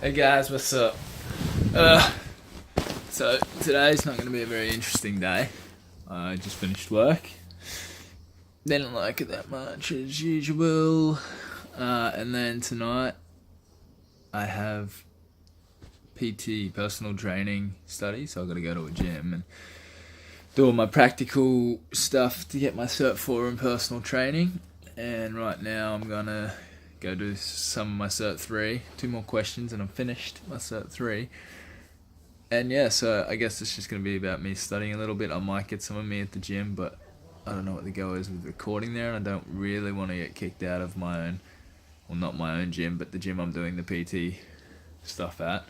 Hey guys, what's up? So today's not going to be a very interesting day. I just finished work. Didn't like it that much as usual. And then tonight I have PT, personal training study, so I've got to go to a gym and do all my practical stuff to get my Cert 4 in personal training. And right now I'm going to go do some of my Cert 3. 2 more questions and I'm finished my Cert 3. And yeah, so I guess it's just going to be about me studying a little bit. I might get some of me at the gym, but I don't know what the go is with recording there, and I don't really want to get kicked out of my own, well, not my own gym, but the gym I'm doing the PT stuff at,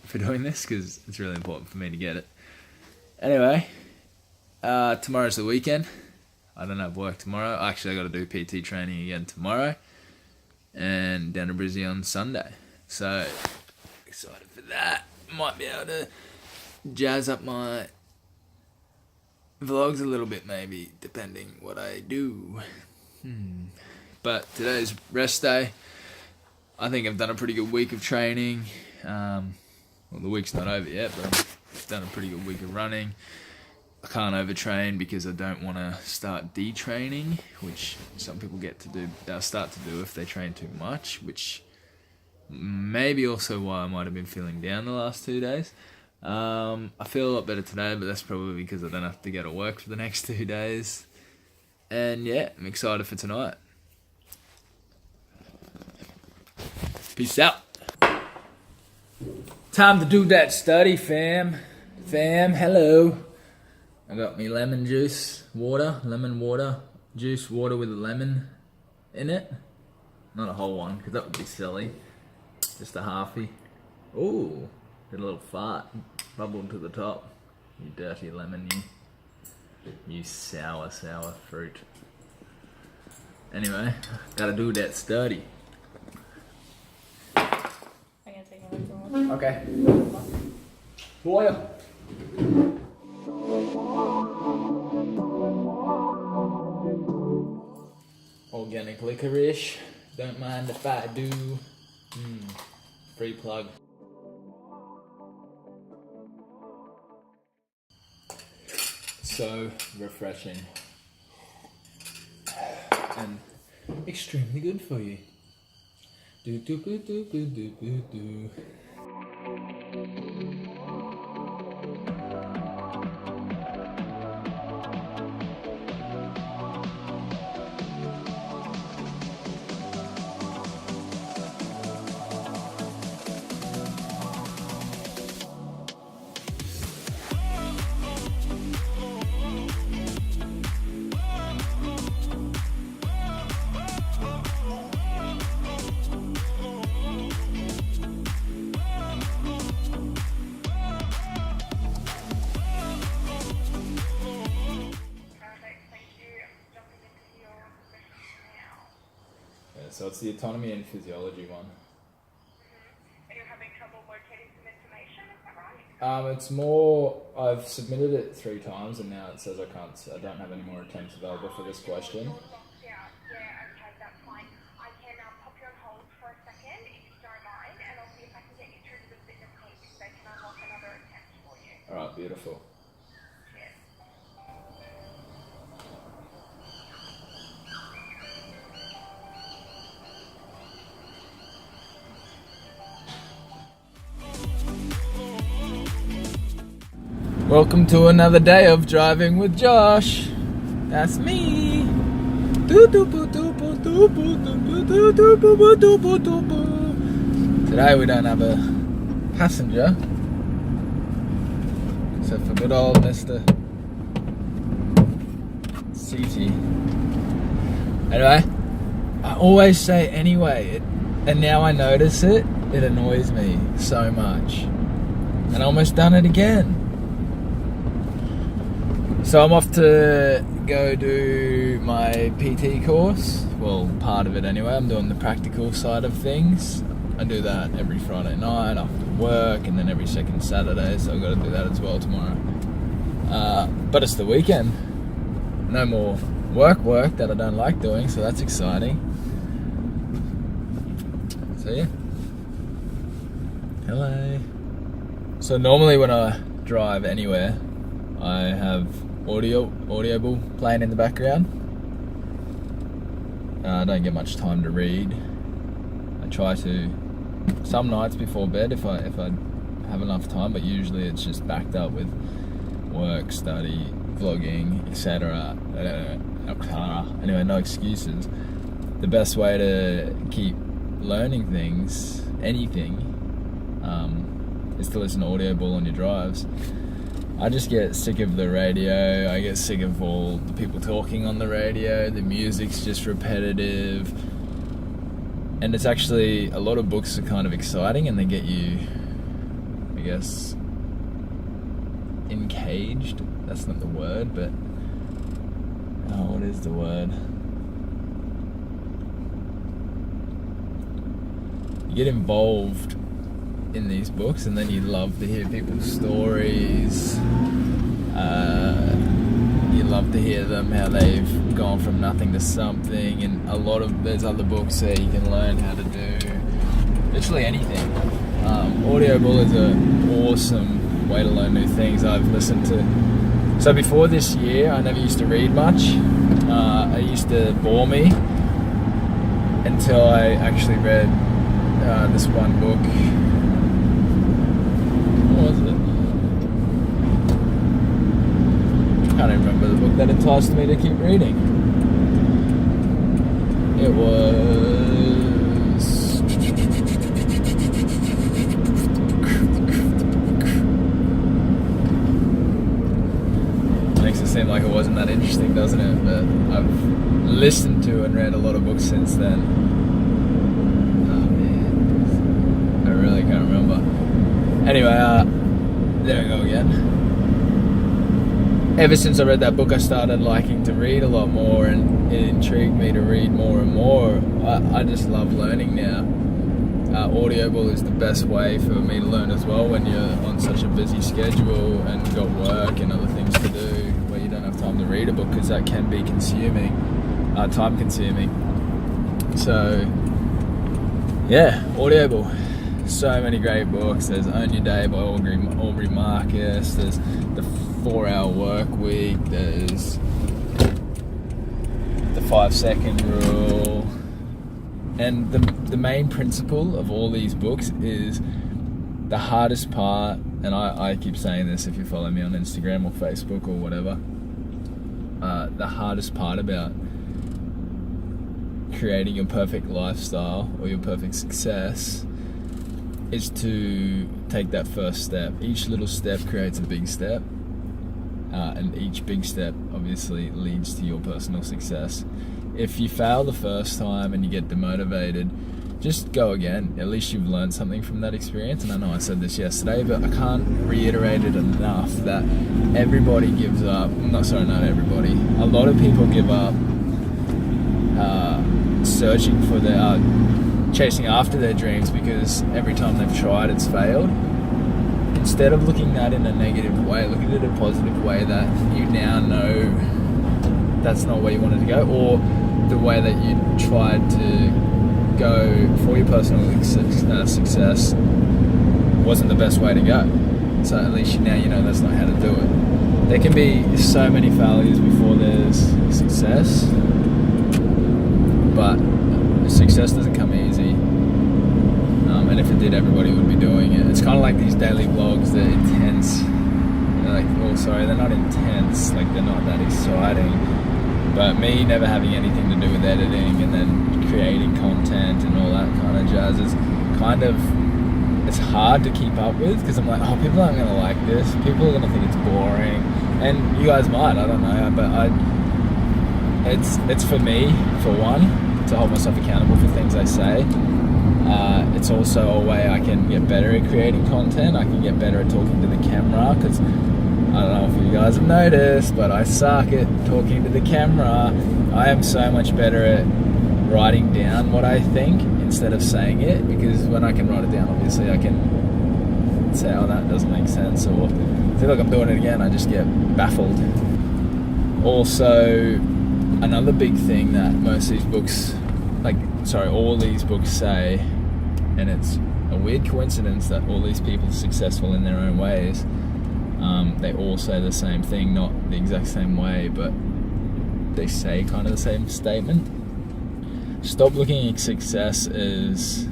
for doing this, because it's really important for me to get it. Anyway, tomorrow's the weekend. I don't have work tomorrow. Actually, I got to do PT training again tomorrow, and down to Brizzy on Sunday. So excited for that. Might be able to jazz up my vlogs a little bit, maybe, depending what I do. But today's rest day. I think I've done a pretty good week of training. Well, the week's not over yet, but I've done a pretty good week of running. I can't overtrain because I don't want to start detraining, which some people they'll start to do if they train too much, which maybe also why I might have been feeling down the last 2 days. I feel a lot better today, but that's probably because I don't have to go to work for the next 2 days. And yeah, I'm excited for tonight. Peace out. Time to do that study, fam. Fam, hello. I got me lemon juice, lemon water, juice water with a lemon in it. Not a whole one, because that would be silly. Just a halfie. Ooh, did a little fart. Bubbled to the top. You dirty lemon, you. You sour fruit. Anyway, gotta do that study. I'm gonna take another one. Okay. Boy. Organic licorice. Don't mind if I do. Free plug. So refreshing. And extremely good for you. Do do do do do do do do. So it's the autonomy and physiology one. And you're having trouble locating some information, is that right? It's more, I've submitted it 3 times and now it says I don't have any more attempts available for this question. Yeah, okay, that's fine. I can pop you on hold for a second, if you don't mind, and I'll see if I can get you through to the fitness team so they can unlock another attempt for you. Alright, beautiful. Cheers. Welcome to another day of driving with Josh. That's me. Today we don't have a passenger, except for good old Mr. CT. Anyway, I always say anyway, and now I notice it annoys me so much. And I almost done it again. So I'm off to go do my PT course. Well, part of it anyway. I'm doing the practical side of things. I do that every Friday night after work, and then every second Saturday, so I've got to do that as well tomorrow. But it's the weekend. No more work that I don't like doing, so that's exciting. So yeah. Hello. So normally when I drive anywhere, I have Audible playing in the background. I don't get much time to read. I try to some nights before bed if I have enough time, but usually it's just backed up with work, study, vlogging, etc. Anyway, no excuses. The best way to keep learning things, anything, is to listen to Audible on your drives. I just get sick of the radio. I get sick of all the people talking on the radio. The music's just repetitive. And it's actually, a lot of books are kind of exciting and they get you, I guess, encaged. That's not the word, but what is the word? You get involved in these books, and then you love to hear people's stories. You love to hear them, how they've gone from nothing to something, and there's other books that you can learn how to do literally anything. Audible is an awesome way to learn new things. I've listened to, so before this year I never used to read much. It used to bore me until I actually read this one book. What was it? I can't even remember the book that enticed me to keep reading. It was... Makes it seem like it wasn't that interesting, doesn't it? But I've listened to and read a lot of books since then. I really can't remember. Anyway, there we go again. Ever since I read that book, I started liking to read a lot more, and it intrigued me to read more and more. I just love learning now. Audible is the best way for me to learn as well when you're on such a busy schedule and you've got work and other things to do where you don't have time to read a book, because that can be consuming, time consuming. So yeah, Audible. So many great books. There's Own Your Day by Aubrey Marcus. There's The 4-Hour Work Week. There's The 5-Second Rule. And the main principle of all these books is the hardest part, and I keep saying this if you follow me on Instagram or Facebook or whatever, the hardest part about creating your perfect lifestyle or your perfect success is to take that first step. Each little step creates a big step, and each big step obviously leads to your personal success. If you fail the first time and you get demotivated, just go again. At least you've learned something from that experience. And I know I said this yesterday, but I can't reiterate it enough that everybody gives up. Not everybody. A lot of people give up searching for their chasing after their dreams because every time they've tried it's failed. Instead of looking at it in a negative way, look at it in a positive way, that you now know that's not where you wanted to go, or the way that you tried to go for your personal success wasn't the best way to go. So at least now you know that's not how to do it. There can be so many failures before there's success, but success doesn't come easy, and if it did, everybody would be doing it. It's kind of like these daily vlogs. They're intense. They're not intense, like they're not that exciting, but me never having anything to do with editing and then creating content and all that kind of jazz is it's hard to keep up with, because I'm like, oh, people aren't going to like this, people are going to think it's boring, and you guys might, I don't know, but it's for me, for one, to hold myself accountable for things I say. It's also a way I can get better at creating content. I can get better at talking to the camera, because I don't know if you guys have noticed, but I suck at talking to the camera. I am so much better at writing down what I think instead of saying it, because when I can write it down, obviously I can say, oh, that doesn't make sense, or I feel like I'm doing it again, I just get baffled. Also, another big thing that all these books say, and it's a weird coincidence that all these people are successful in their own ways. They all say the same thing, not the exact same way, but they say kind of the same statement. Stop looking at success as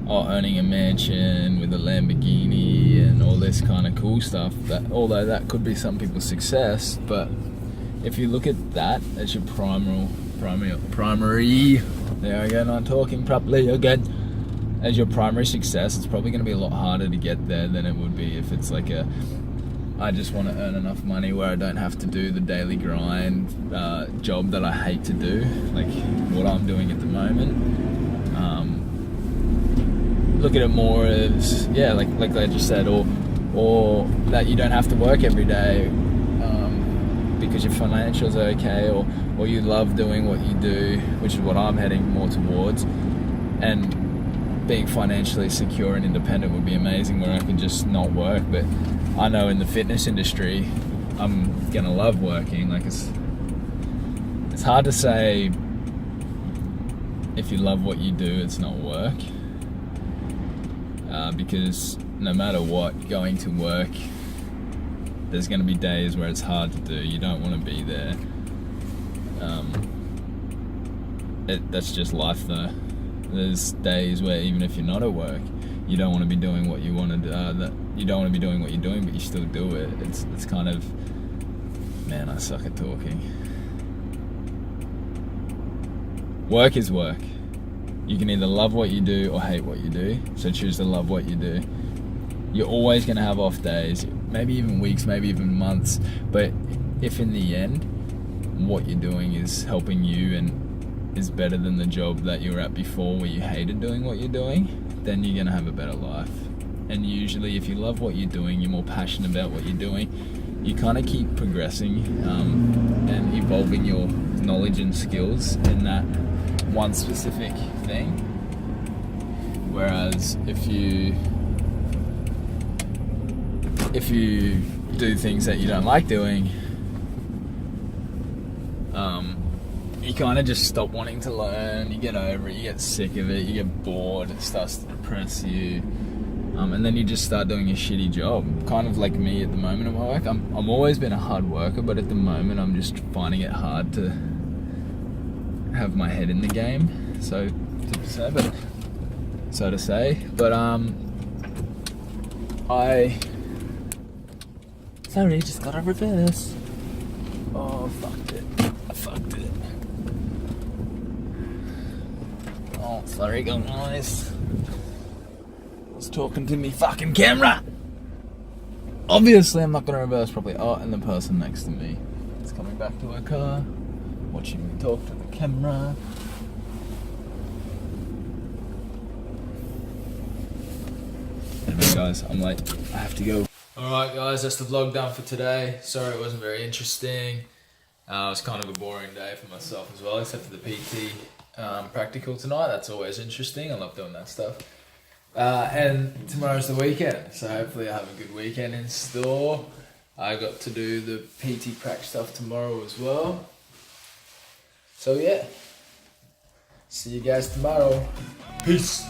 owning a mansion with a Lamborghini and all this kind of cool stuff. That although that could be some people's success, but if you look at that as your primary. There I go, not talking properly again. As your primary success, it's probably going to be a lot harder to get there than it would be if it's like I just want to earn enough money where I don't have to do the daily grind job that I hate to do, like what I'm doing at the moment. Look at it more as, like I just said, or that you don't have to work every day because your financials are okay, or you love doing what you do, which is what I'm heading more towards. And being financially secure and independent would be amazing, where I can just not work. But I know in the fitness industry, I'm gonna love working. Like it's hard to say if you love what you do, it's not work. Because no matter what, going to work, there's going to be days where it's hard to do. You don't want to be there. That's just life, though. There's days where even if you're not at work, you don't want to be doing what you want to do. You don't want to be doing what you're doing, but you still do it. It's kind of, man, I suck at talking. Work is work. You can either love what you do or hate what you do. So choose to love what you do. You're always going to have off days, maybe even weeks, maybe even months. But if in the end, what you're doing is helping you and is better than the job that you were at before where you hated doing what you're doing, then you're going to have a better life. And usually if you love what you're doing, you're more passionate about what you're doing, you kind of keep progressing and evolving your knowledge and skills in that one specific thing. Whereas if you do things that you don't like doing, you kind of just stop wanting to learn, you get over it, you get sick of it, you get bored, it starts to depress you, and then you just start doing a shitty job. Kind of like me at the moment at my work. I'm always been a hard worker, but at the moment I'm just finding it hard to have my head in the game, so to say. But sorry, just got a reverse. Oh, fucked it. I fucked it. Oh, sorry guys. I was talking to me fucking camera. Obviously, I'm not gonna reverse properly. Oh, and the person next to me is coming back to her car, watching me talk to the camera. Anyway, guys, I'm late. I have to go. Alright guys, that's the vlog done for today. Sorry it wasn't very interesting. It was kind of a boring day for myself as well, except for the PT practical tonight. That's always interesting. I love doing that stuff. And tomorrow's the weekend, so hopefully I have a good weekend in store. I got to do the PT prac stuff tomorrow as well. So yeah, see you guys tomorrow. Peace.